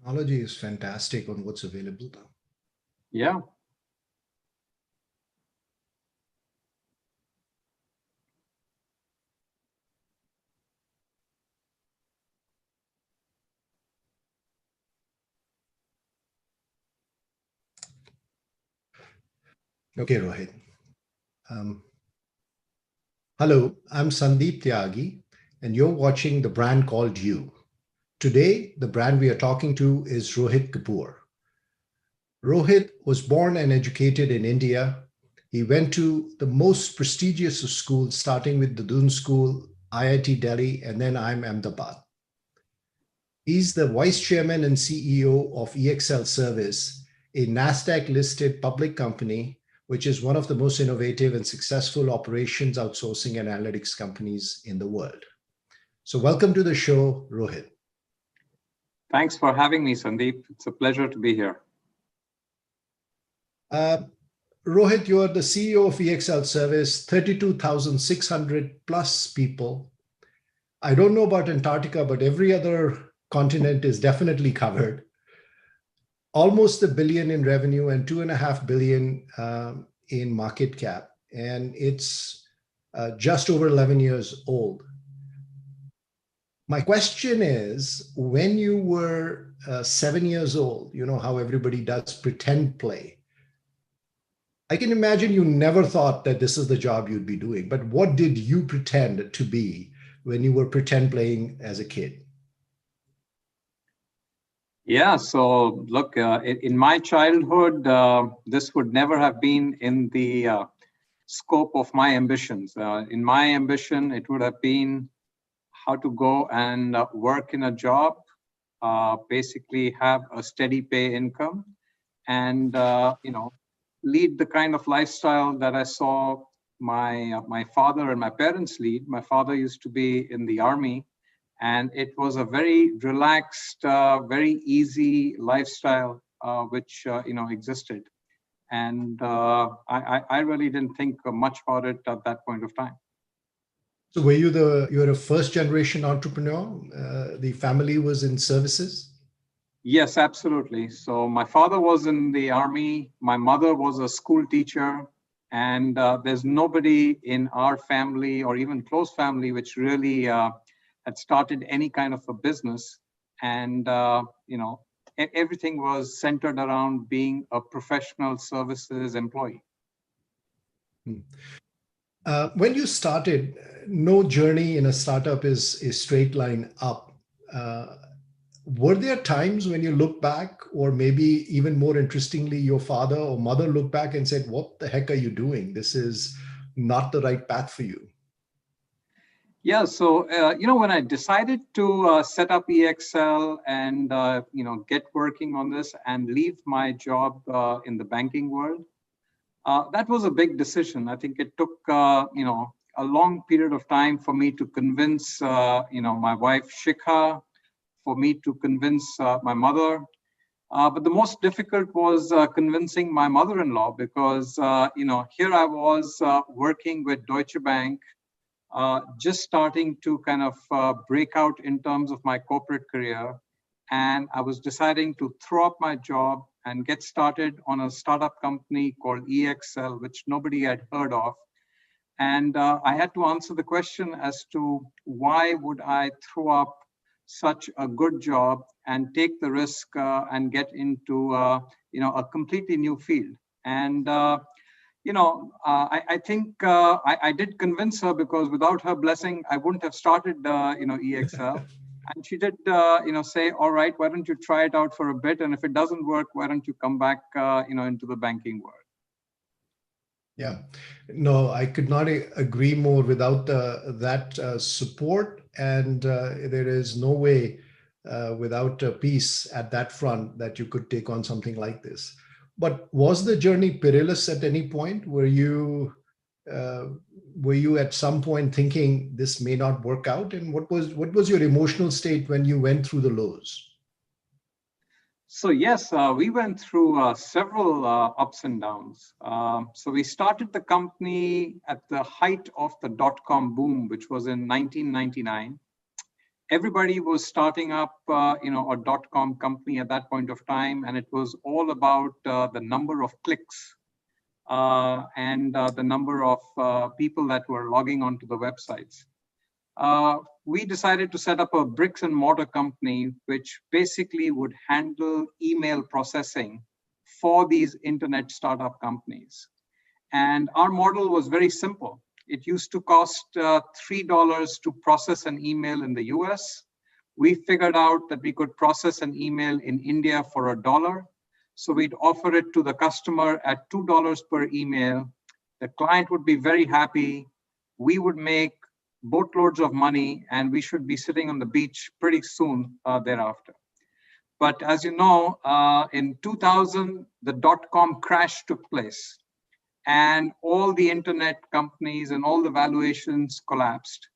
Technology is fantastic on what's available now. Yeah. Okay, Rohit. Um, Hello, I'm Sandeep Tyagi, and you're watching The Brand Called You. Today, the brand we are talking to is Rohit Kapoor. Rohit was born and educated in India. He went to the most prestigious of schools, starting with the Doon School, IIT Delhi, and then IIM Ahmedabad. He's the vice chairman and CEO of EXL Service, a NASDAQ listed public company, which is one of the most innovative and successful operations outsourcing and analytics companies in the world. So, welcome to the show, Rohit. Thanks for having me, Sandeep. It's a pleasure to be here. Rohit, you are the CEO of EXL Service, 32,600 plus people. I don't know about Antarctica, but every other continent is definitely covered. Almost a billion in revenue and 2.5 billion in market cap. And it's just over 11 years old. My question is, when you were 7 years old, you know how everybody does pretend play. I can imagine you never thought that this is the job you'd be doing, but what did you pretend to be when you were pretend playing as a kid? Yeah, so look, in my childhood, this would never have been in the scope of my ambitions. In my ambition, it would have been how to go and work in a job, basically have a steady pay income, and lead the kind of lifestyle that I saw my father and my parents lead. My father used to be in the army, and it was a very relaxed, very easy lifestyle which existed. And I really didn't think much about it at that point of time. So were you're a first generation entrepreneur? The family was in services? Yes, absolutely. So my father was in the army. My mother was a school teacher. And there's nobody in our family or even close family which really had started any kind of a business. And, everything was centered around being a professional services employee. When you started, no journey in a startup is a straight line up. Were there times when you look back, or maybe even more interestingly, your father or mother looked back and said, "What the heck are you doing? This is not the right path for you"? Yeah, so when I decided to set up EXL and get working on this and leave my job in the banking world, that was a big decision. I think it took a long period of time for me to convince my wife Shikha, for me to convince my mother. But the most difficult was convincing my mother-in-law, because here I was working with Deutsche Bank, just starting to kind of break out in terms of my corporate career. And I was deciding to throw up my job and get started on a startup company called EXL, which nobody had heard of. And I had to answer the question as to why would I throw up such a good job and take the risk and get into a completely new field. And I think I did convince her, because without her blessing, I wouldn't have started, EXL. And she did, say, all right, why don't you try it out for a bit? And if it doesn't work, why don't you come back, into the banking world? Yeah, no, I could not agree more. Without that support, and there is no way without peace at that front that you could take on something like this. But was the journey perilous at any point? Uh, were you at some point thinking this may not work out? And what was your emotional state when you went through the lows? So yes, we went through several ups and downs. So we started the company at the height of the dot-com boom, which was in 1999. everybody was starting up, a .com company at that point of time, and it was all about the number of clicks and the number of people that were logging onto the websites. We decided to set up a bricks and mortar company, which basically would handle email processing for these internet startup companies. And our model was very simple. It used to cost $3 to process an email in the US. We figured out that we could process an email in India for $1. So we'd offer it to the customer at $2 per email. The client would be very happy. We would make boatloads of money, and we should be sitting on the beach pretty soon thereafter. But as you know, in 2000, the .com crash took place, and all the internet companies and all the valuations collapsed.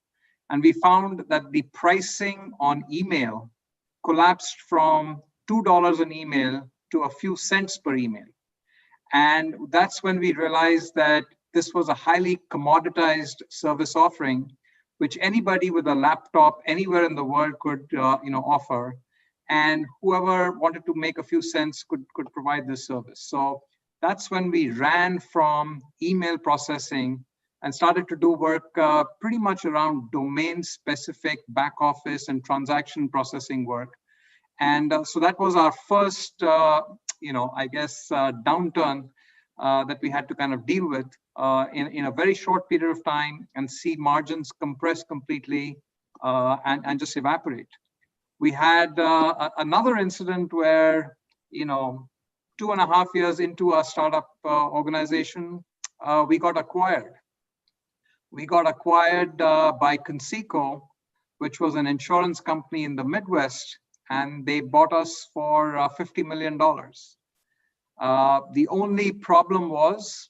And we found that the pricing on email collapsed from $2 an email to a few cents per email. And that's when we realized that this was a highly commoditized service offering, which anybody with a laptop anywhere in the world could offer. And whoever wanted to make a few cents could provide this service. So that's when we ran from email processing and started to do work pretty much around domain-specific back office and transaction processing work. And so that was our first, downturn that we had to kind of deal with in a very short period of time and see margins compress completely and just evaporate. We had another incident where, 2.5 years into our startup organization, we got acquired. We got acquired by Conseco, which was an insurance company in the Midwest, and they bought us for $50 million. The only problem was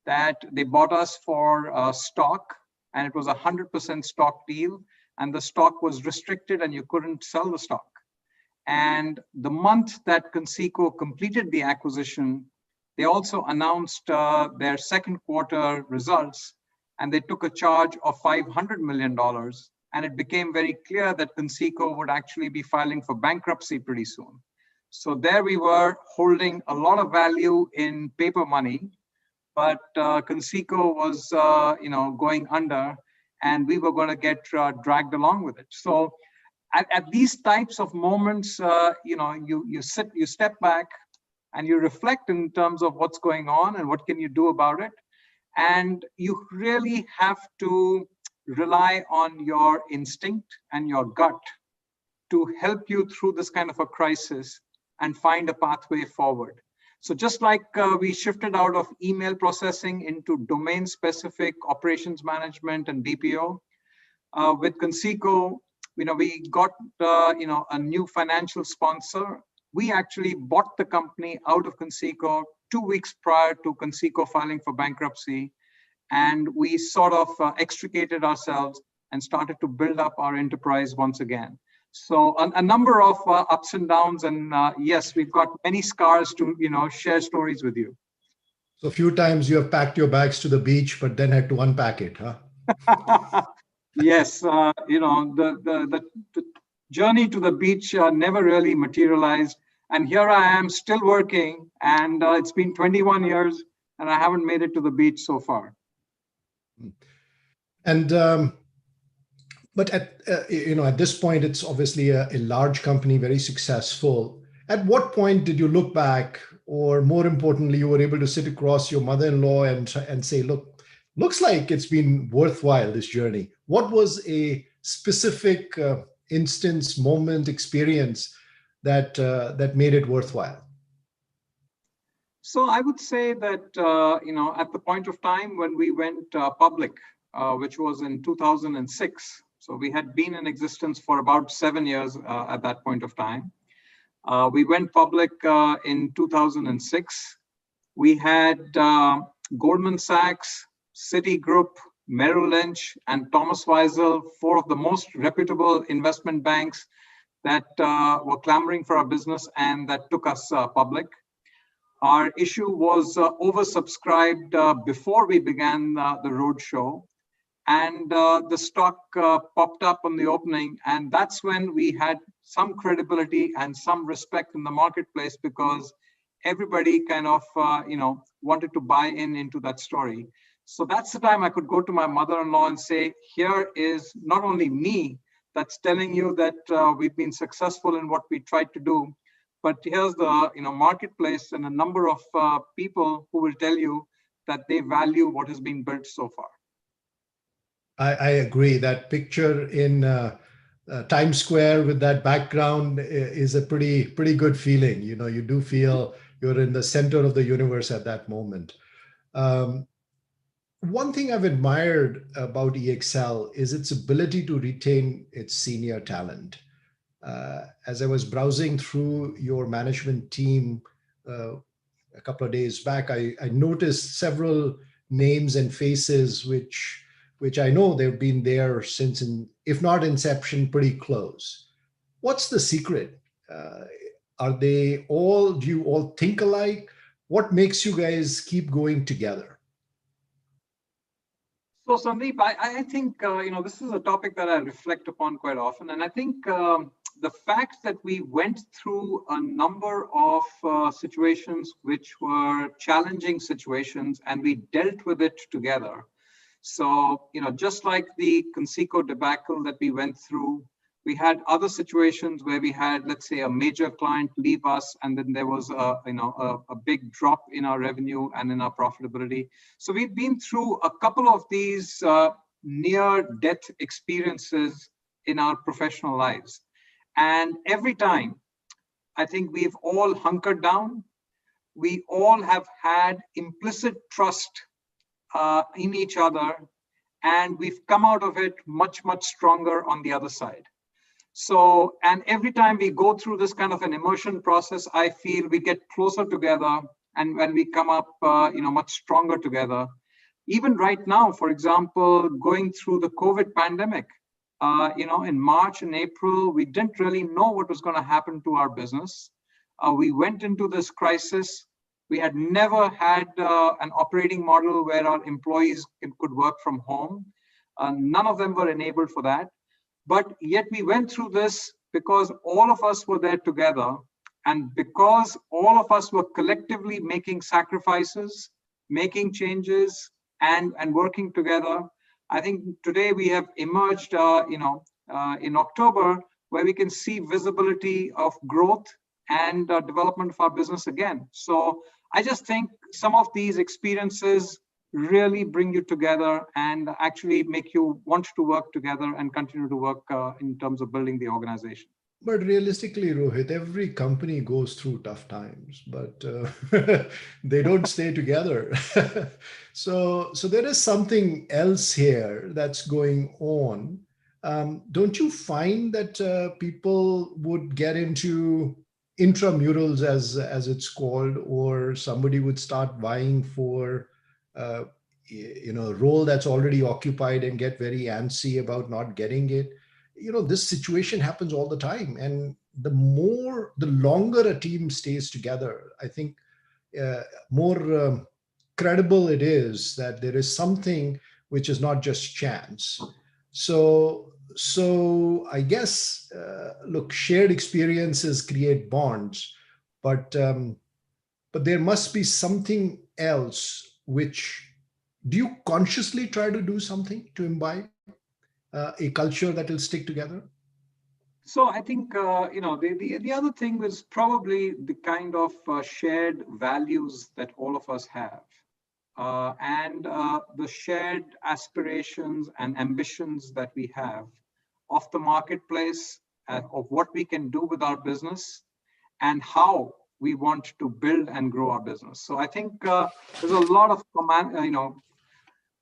that they bought us for stock, and it was a 100% stock deal, and the stock was restricted and you couldn't sell the stock. And the month that Conseco completed the acquisition, they also announced their second quarter results, and they took a charge of $500 million. And it became very clear that Conseco would actually be filing for bankruptcy pretty soon. So there we were holding a lot of value in paper money, but Conseco was, going under, and we were going to get dragged along with it. So at these types of moments, you step back and you reflect in terms of what's going on and what can you do about it. And you really have to rely on your instinct and your gut to help you through this kind of a crisis and find a pathway forward. So just like we shifted out of email processing into domain-specific operations management and BPO, with Conseco, we got a new financial sponsor. We actually bought the company out of Conseco 2 weeks prior to Conseco filing for bankruptcy, and we sort of extricated ourselves and started to build up our enterprise once again. So a number of ups and downs, and yes, we've got many scars to share stories with you. So a few times you have packed your bags to the beach, but then had to unpack it, huh? Yes, the journey to the beach never really materialized, and here I am still working, and it's been 21 years, and I haven't made it to the beach so far. And but at this point, it's obviously a large company, very successful. At what point did you look back, or more importantly, you were able to sit across your mother-in-law and say, look, looks like it's been worthwhile, this journey? What was a specific instance, moment, experience that made it worthwhile? So I would say that, at the point of time when we went public, which was in 2006, so we had been in existence for about 7 years at that point of time. We went public in 2006. We had Goldman Sachs, Citigroup, Merrill Lynch, and Thomas Weisel, 4 of the most reputable investment banks that were clamoring for our business and that took us public. Our issue was oversubscribed before we began the roadshow. and the stock popped up on the opening, and that's when we had some credibility and some respect in the marketplace, because everybody kind of wanted to buy into that story. So that's the time I could go to my mother-in-law and say, here is not only me that's telling you that we've been successful in what we tried to do, but here's the marketplace and a number of people who will tell you that they value what has been built so far. I agree. That picture in Times Square with that background is a pretty good feeling. You do feel you're in the center of the universe at that moment. Um, One thing I've admired about EXL is its ability to retain its senior talent. As I was browsing through your management team uh, a couple of days back, I noticed several names and faces which I know they've been there since, if not inception, pretty close. What's the secret? Uh, do you all think alike? What makes you guys keep going together? So Sandeep, I think this is a topic that I reflect upon quite often, and I think the fact that we went through a number of situations which were challenging situations, and we dealt with it together. So just like the Conseco debacle that we went through, we had other situations where we had, let's say, a major client leave us, and then there was a big drop in our revenue and in our profitability. So we've been through a couple of these near death experiences in our professional lives, and every time I think we've all hunkered down. We all have had implicit trust in each other, and we've come out of it much stronger on the other side. So, and every time we go through this kind of an immersion process, I feel we get closer together, and when we come up, much stronger together. Even right now, for example, going through the COVID pandemic, in March and April, we didn't really know what was going to happen to our business. We went into this crisis. We had never had an operating model where our employees could work from home. None of them were enabled for that. But yet we went through this because all of us were there together, and because all of us were collectively making sacrifices, making changes, and working together. I think today we have emerged, in October, where we can see visibility of growth and development of our business again. So I just think some of these experiences really bring you together and actually make you want to work together and continue to work in terms of building the organization. But realistically, Rohit, every company goes through tough times, but they don't stay together. So there is something else here that's going on. Don't you find that people would get into intramurals, as it's called, or somebody would start vying for uh, a role that's already occupied and get very antsy about not getting it? This situation happens all the time, and the longer a team stays together, I think more credible it is that there is something which is not just chance. So I guess, look, shared experiences create bonds, but but there must be something else. Which Do you consciously try to do something to imbibe a culture that will stick together? So I think the other thing is probably the kind of shared values that all of us have, and the shared aspirations and ambitions that we have of the marketplace, of what we can do with our business, and how we want to build and grow our business. So I think there's a lot of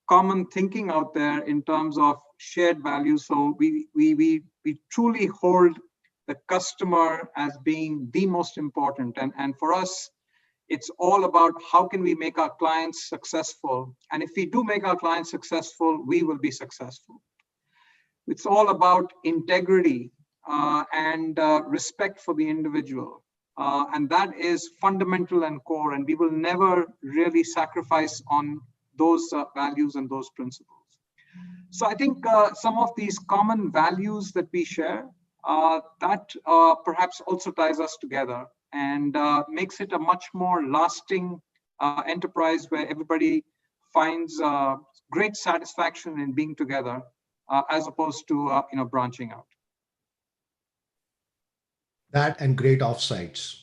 common thinking out there in terms of shared values. So we truly hold the customer as being the most important. And for us, it's all about how can we make our clients successful. And if we do make our clients successful, we will be successful. It's all about integrity and respect for the individual. And that is fundamental and core. And we will never really sacrifice on those values and those principles. So I think some of these common values that we share, that perhaps also ties us together and makes it a much more lasting enterprise where everybody finds great satisfaction in being together, as opposed to branching out. That and great offsites.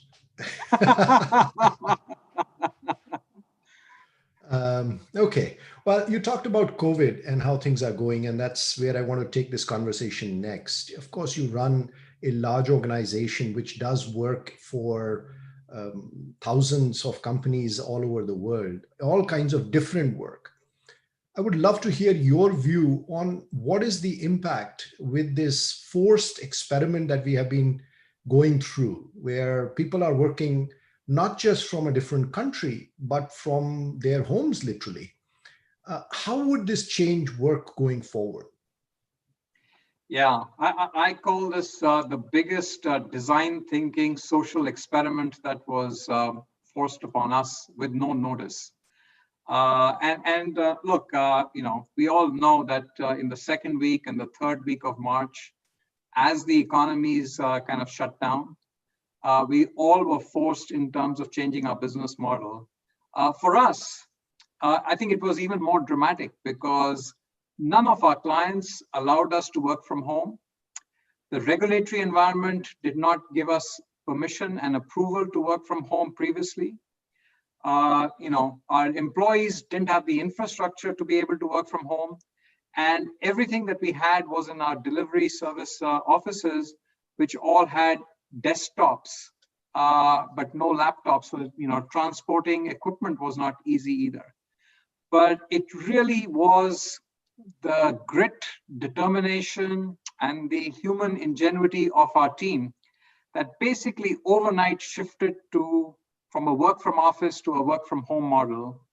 Okay. Well, you talked about COVID and how things are going, and that's where I want to take this conversation next. Of course, you run a large organization which does work for thousands of companies all over the world, all kinds of different work. I would love to hear your view on what is the impact with this forced experiment that we have been going through, where people are working not just from a different country, but from their homes, literally. How would this change work going forward? Yeah, I call this the biggest design thinking social experiment that was forced upon us with no notice. Look, we all know that in the second week and the third week of March, as the economies kind of shut down, we all were forced in terms of changing our business model. For us, I think it was even more dramatic because none of our clients allowed us to work from home. The regulatory environment did not give us permission and approval to work from home previously. Our employees didn't have the infrastructure to be able to work from home. And everything that we had was in our delivery service offices, which all had desktops, but no laptops. So, transporting equipment was not easy either. But it really was the grit, determination, and the human ingenuity of our team that basically overnight shifted from a work from office to a work from home model.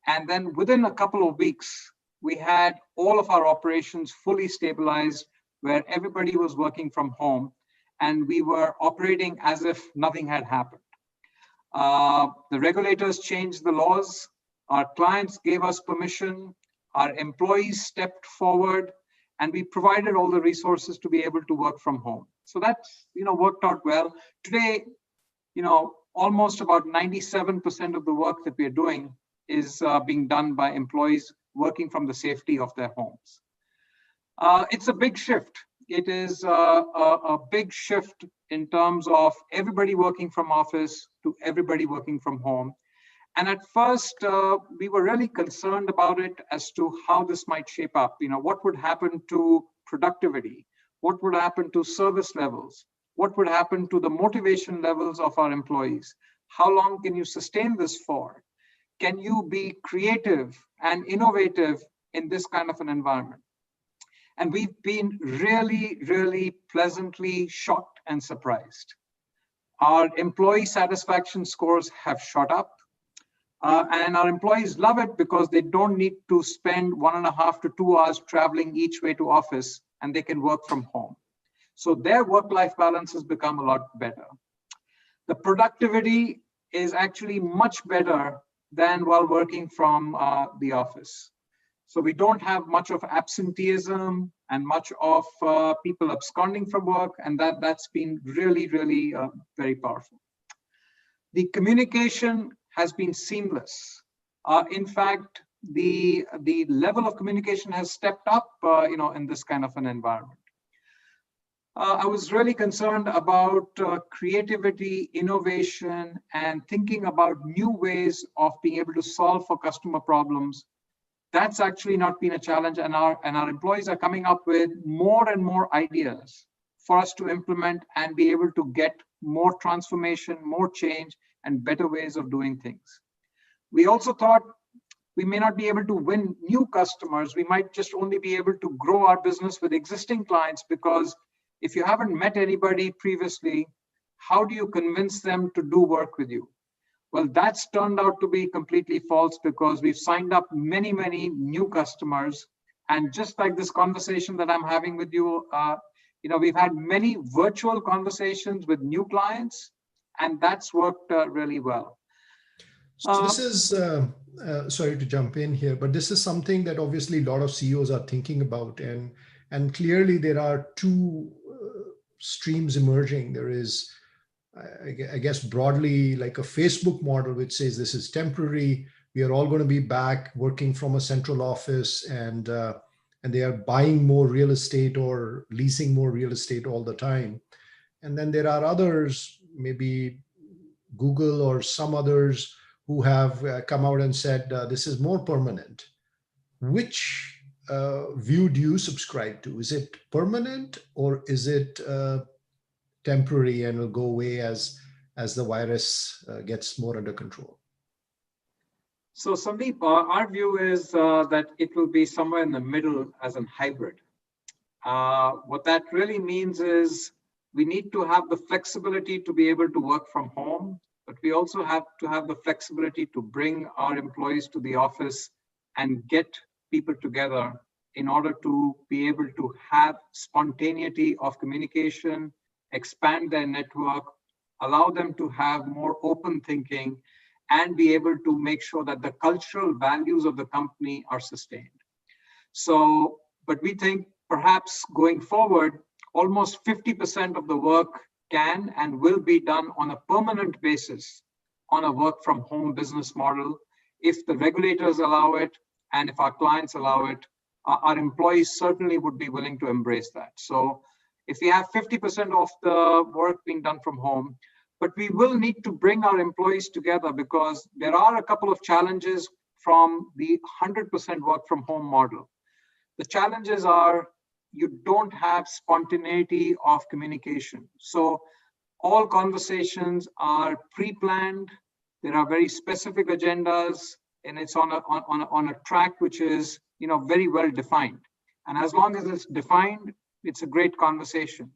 And then within a couple of weeks, we had all of our operations fully stabilized, where everybody was working from home, and we were operating as if nothing had happened. The regulators changed the laws. Our clients gave us permission. Our employees stepped forward, and we provided all the resources to be able to work from home. So that's worked out well. Today, almost about 97% of the work that we are doing is being done by employees working from the safety of their homes. It's a big shift. It is a big shift in terms of everybody working from office to everybody working from home. And at first, we were really concerned about it as to how this might shape up. What would happen to productivity? What would happen to service levels? What would happen to the motivation levels of our employees? How long can you sustain this for? Can you be creative and innovative in this kind of an environment? And we've been really, really pleasantly shocked and surprised. Our employee satisfaction scores have shot up. And our employees love it because they don't need to spend 1.5 to 2 hours traveling each way to office, and they can work from home. So their work-life balance has become a lot better. The productivity is actually much better than while working from the office. So we don't have much of absenteeism and much of people absconding from work, and that's been really, really very powerful. The communication has been seamless. In fact, the level of communication has stepped up, in this kind of an environment. I was really concerned about creativity, innovation, and thinking about new ways of being able to solve for customer problems. That's actually not been a challenge, and our employees are coming up with more and more ideas for us to implement and be able to get more transformation, more change, and better ways of doing things. We also thought we may not be able to win new customers. We might just only be able to grow our business with existing clients, because if you haven't met anybody previously, how do you convince them to do work with you? Well, that's turned out to be completely false, because we've signed up many, many new customers. And just like this conversation that I'm having with you, we've had many virtual conversations with new clients, and that's worked really well. So this is, sorry to jump in here, but this is something that obviously a lot of CEOs are thinking about, and clearly there are two streams emerging. There is, I guess, broadly like a Facebook model, which says this is temporary. We are all going to be back working from a central office, and they are buying more real estate or leasing more real estate all the time. And then there are others, maybe Google or some others, who have come out and said this is more permanent. Which view do you subscribe to? Is it permanent, or is it temporary and will go away as the virus gets more under control? So Sandeep, our view is that it will be somewhere in the middle as a hybrid. What that really means is we need to have the flexibility to be able to work from home, but we also have to have the flexibility to bring our employees to the office and get people together in order to be able to have spontaneity of communication, expand their network, allow them to have more open thinking, and be able to make sure that the cultural values of the company are sustained. So, but we think perhaps going forward, almost 50% of the work can and will be done on a permanent basis on a work from home business model. If the regulators allow it and if our clients allow it, our employees certainly would be willing to embrace that. So if we have 50% of the work being done from home, but we will need to bring our employees together because there are a couple of challenges from the 100% work from home model. The challenges are you don't have spontaneity of communication. So all conversations are pre-planned. There are very specific agendas, and it's on a track which is very well defined. And as long as it's defined, it's a great conversation.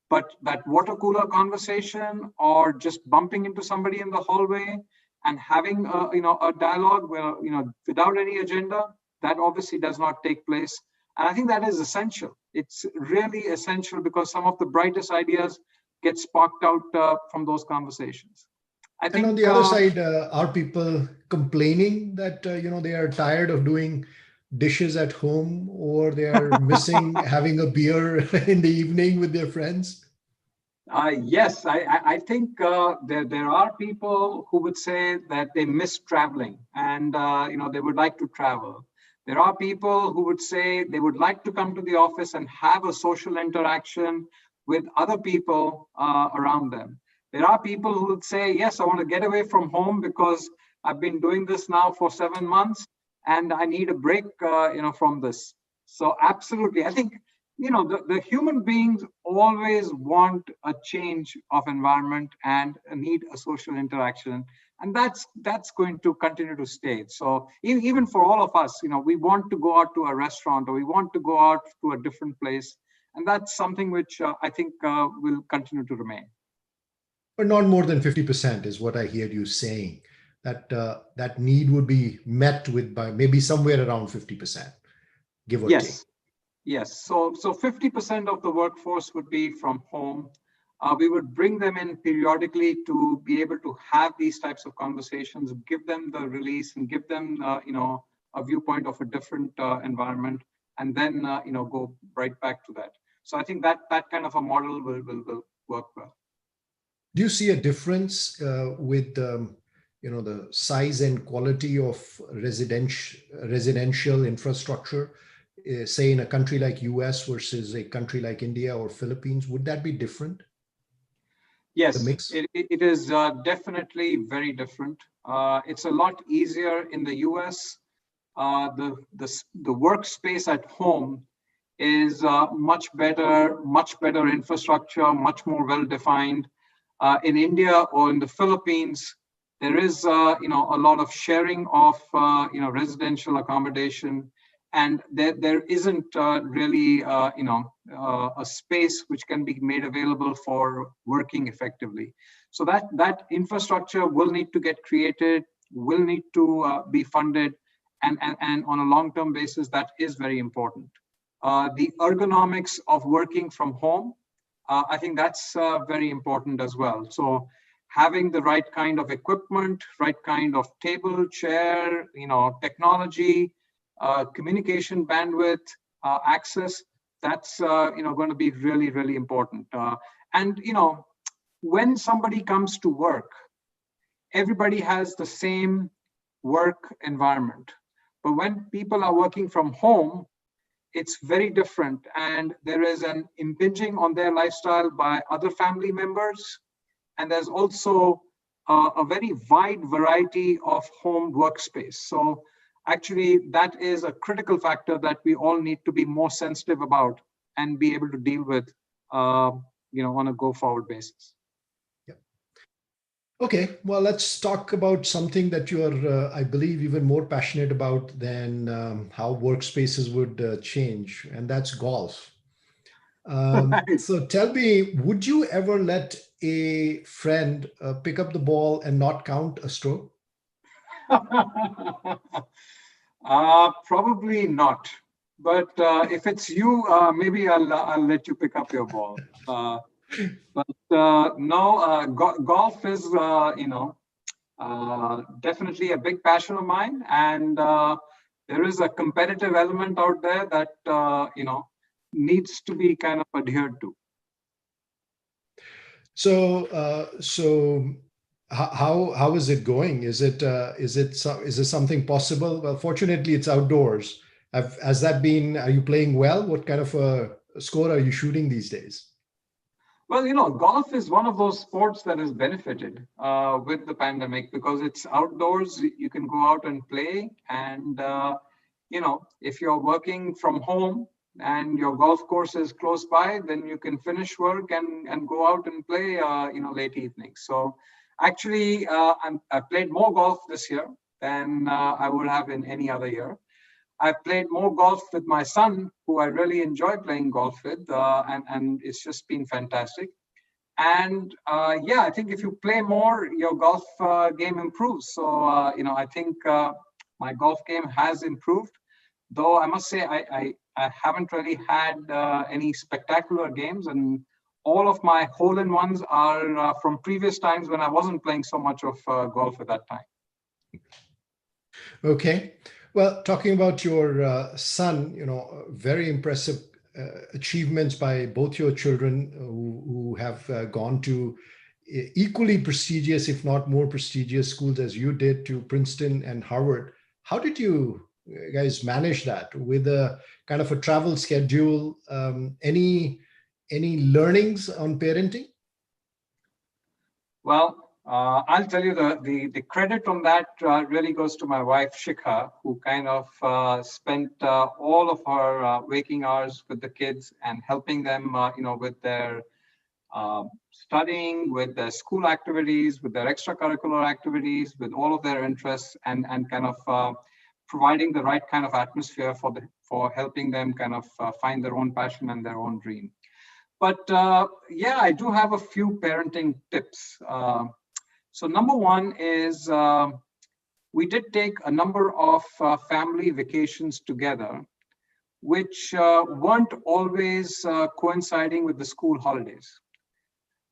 But that water cooler conversation or just bumping into somebody in the hallway and having a dialogue where without any agenda, that obviously does not take place. And I think that is essential. It's really essential because some of the brightest ideas get sparked out from those conversations. I think, and on the other side, are people complaining that they are tired of doing dishes at home, or they are missing having a beer in the evening with their friends? Yes, I think there are people who would say that they miss traveling and they would like to travel. There are people who would say they would like to come to the office and have a social interaction with other people around them. There are people who would say, yes, I want to get away from home because I've been doing this now for 7 months and I need a break from this. So absolutely, I think the human beings always want a change of environment and need a social interaction, and that's going to continue to stay. So even for all of us, we want to go out to a restaurant or we want to go out to a different place, and that's something which I think will continue to remain. But not more than 50% is what I hear you saying. That need would be met with by maybe somewhere around 50%, give or take. Yes. So 50% of the workforce would be from home. We would bring them in periodically to be able to have these types of conversations, give them the release and give them, a viewpoint of a different environment, and then, go right back to that. So I think that kind of a model will work well. Do you see a difference with the size and quality of residential infrastructure, say in a country like US versus a country like India or Philippines? Would that be different? Yes, it is definitely very different. It's a lot easier in the US. The workspace at home is much better infrastructure, much more well defined. In India or in the Philippines, there is a lot of sharing of residential accommodation, and there isn't really a space which can be made available for working effectively. So that infrastructure will need to get created, will need to be funded, and on a long-term basis, that is very important. The ergonomics of working from home, I think that's very important as well. So having the right kind of equipment, right kind of table, chair, technology, communication bandwidth, access. That's going to be really, really important. And when somebody comes to work, everybody has the same work environment. But when people are working from home, it's very different. And there is an impinging on their lifestyle by other family members. And there's also a very wide variety of home workspace. So actually, that is a critical factor that we all need to be more sensitive about and be able to deal with, on a go-forward basis. Okay, well, let's talk about something that you are, I believe, even more passionate about than how workspaces would change, and that's golf. So tell me, would you ever let a friend pick up the ball and not count a stroke? Probably not. But if it's you, maybe I'll let you pick up your ball. But no, golf is definitely a big passion of mine, and there is a competitive element out there that needs to be kind of adhered to. So how is it going? Is it something possible? Well, fortunately, it's outdoors. Has that been? Are you playing well? What kind of a score are you shooting these days? Well, golf is one of those sports that has benefited with the pandemic because it's outdoors. You can go out and play, and if you're working from home and your golf course is close by, then you can finish work and go out and play, late evening. So actually, I played more golf this year than I would have in any other year. I've played more golf with my son, who I really enjoy playing golf with, and it's just been fantastic. And I think if you play more, your golf game improves. So, I think my golf game has improved, though I must say I haven't really had any spectacular games, and all of my hole-in-ones are from previous times when I wasn't playing so much of golf at that time. Okay. Well, talking about your son, very impressive achievements by both your children who have gone to equally prestigious, if not more prestigious schools as you did, to Princeton and Harvard. How did you guys manage that with a kind of a travel schedule? Any learnings on parenting? Well, I'll tell you the credit on that really goes to my wife, Shikha, who kind of spent all of her waking hours with the kids and helping them, with their studying, with their school activities, with their extracurricular activities, with all of their interests, and kind of providing the right kind of atmosphere for helping them kind of find their own passion and their own dream. But I do have a few parenting tips. So number one is we did take a number of family vacations together, which weren't always coinciding with the school holidays.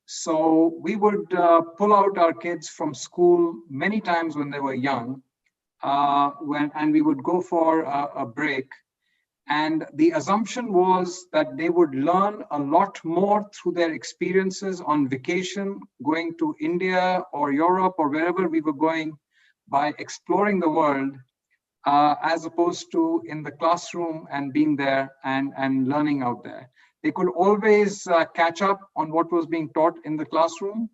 So we would pull out our kids from school many times when they were young, and we would go for a break. And the assumption was that they would learn a lot more through their experiences on vacation, going to India or Europe or wherever we were going, by exploring the world, as opposed to in the classroom and being there and learning out there. They could always catch up on what was being taught in the classroom,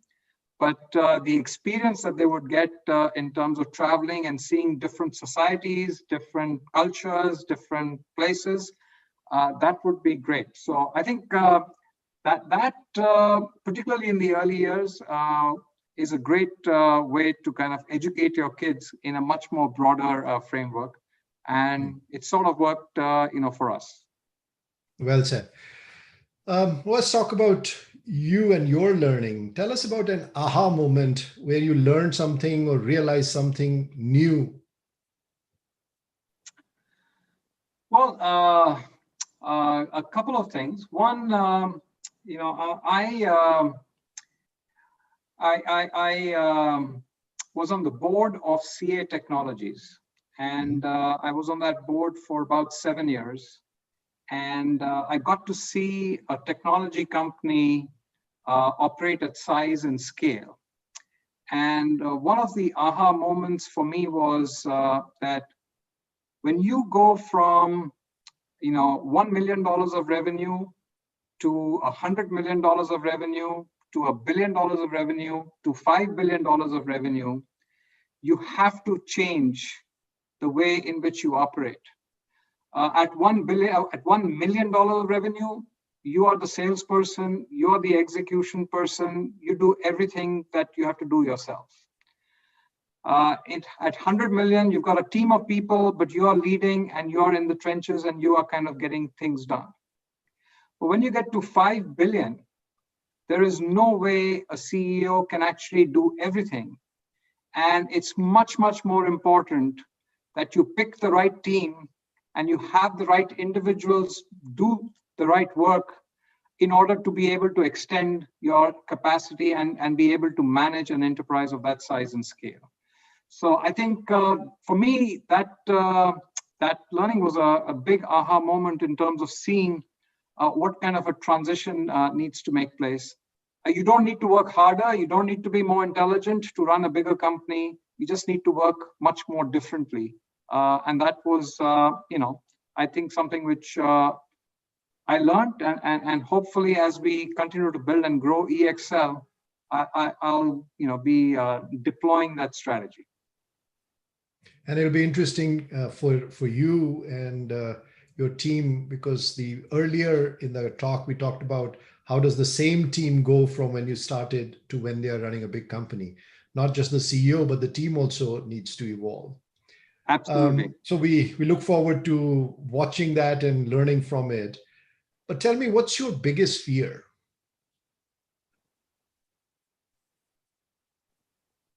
but the experience that they would get in terms of traveling and seeing different societies, different cultures, different places, that would be great. So I think that particularly in the early years, is a great way to kind of educate your kids in a much more broader framework. And it sort of worked, for us. Well said. Let's talk about you and your learning. Tell us about an aha moment where you learned something or realized something new. Well, a couple of things. One, I was on the board of CA Technologies, and I was on that board for about 7 years. And I got to see a technology company operate at size and scale. And one of the aha moments for me was that when you go from $1 million of revenue to $100 million of revenue to $1 billion of revenue to $5 billion of revenue, you have to change the way in which you operate. At $1 million of revenue, you are the salesperson, you are the execution person, you do everything that you have to do yourself. At 100 million, you've got a team of people, but you are leading and you are in the trenches and you are kind of getting things done. But when you get to 5 billion, there is no way a CEO can actually do everything. And it's much, much more important that you pick the right team and you have the right individuals do the right work in order to be able to extend your capacity and be able to manage an enterprise of that size and scale. So I think for me, that learning was a big aha moment in terms of seeing what kind of a transition needs to make place. You don't need to work harder. You don't need to be more intelligent to run a bigger company. You just need to work much more differently. And that was, I think something which I learned, and hopefully as we continue to build and grow EXL, I'll be deploying that strategy. And it'll be interesting for you and your team, because earlier in the talk we talked about how does the same team go from when you started to when they are running a big company. Not just the CEO, but the team also needs to evolve. Absolutely. So we look forward to watching that and learning from it. But tell me, what's your biggest fear?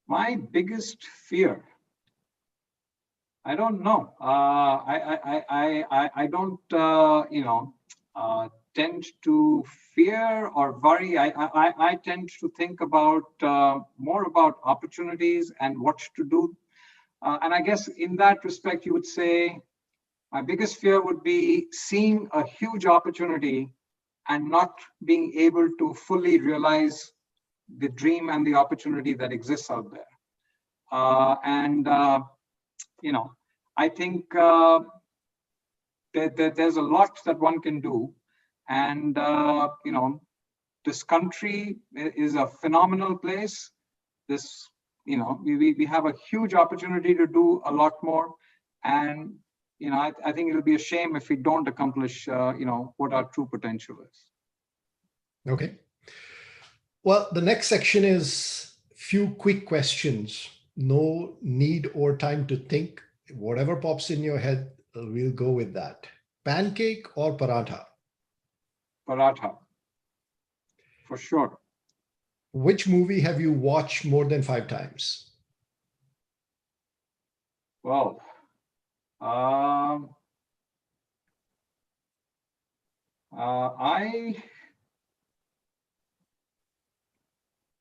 My biggest fear, I don't know. I don't, tend to fear or worry. I tend to think about more about opportunities and what to do. And I guess in that respect, you would say my biggest fear would be seeing a huge opportunity and not being able to fully realize the dream and the opportunity that exists out there. I think there's a lot that one can do. And, this country is a phenomenal place. We have a huge opportunity to do a lot more. And, I think it'll be a shame if we don't accomplish, what our true potential is. Okay. Well, the next section is few quick questions. No need or time to think. Whatever pops in your head, we'll go with that. Pancake or paratha? Paratha, for sure. Which movie have you watched more than 5 times? Well,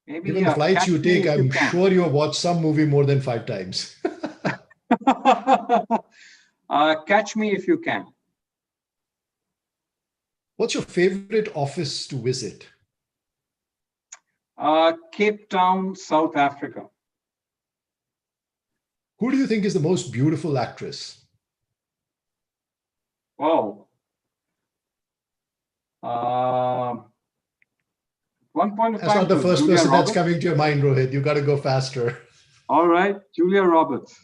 Given the flights you take, I'm sure you have watched some movie more than 5 times. Catch Me If You Can. What's your favorite office to visit? Cape Town, South Africa. Who do you think is the most beautiful actress? Wow. One point of time. That's not the first Julia person Roberts. that's coming to your mind, Rohit. You got to go faster. All right, Julia Roberts.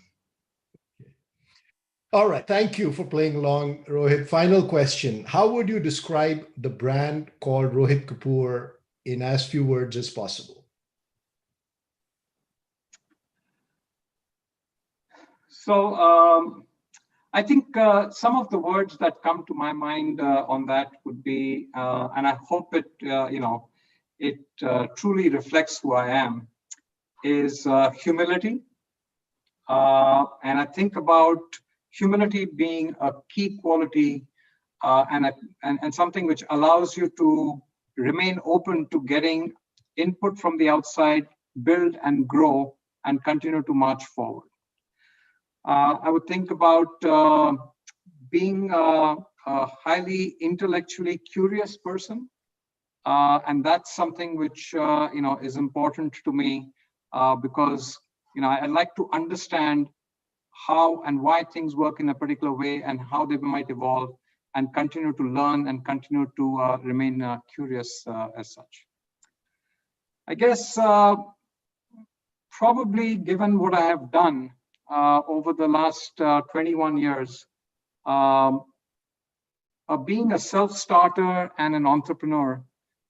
All right. Thank you for playing along, Rohit. Final question. How would you describe the brand called Rohit Kapoor in as few words as possible? So I think some of the words that come to my mind on that would be, and I hope it, it truly reflects who I am, is humility. And I think about humility being a key quality and something which allows you to remain open to getting input from the outside, build and grow and continue to march forward. I would think about being a highly intellectually curious person. And that's something which is important to me because I like to understand how and why things work in a particular way and how they might evolve, and continue to learn and continue to remain curious as such. I guess probably given what I have done over the last 21 years, being a self-starter and an entrepreneur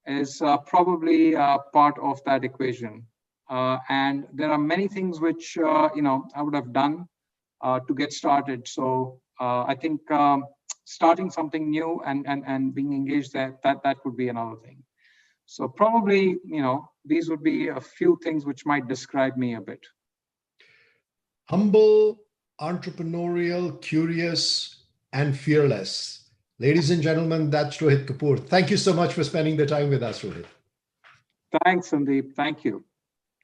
is probably part of that equation. And there are many things which I would have done to get started. So I think starting something new and being engaged that would be another thing. So probably these would be a few things which might describe me a bit. Humble, entrepreneurial, curious, and fearless. Ladies and gentlemen, that's Rohit Kapoor. Thank you so much for spending the time with us, Rohit. Thanks, Sandeep. Thank you.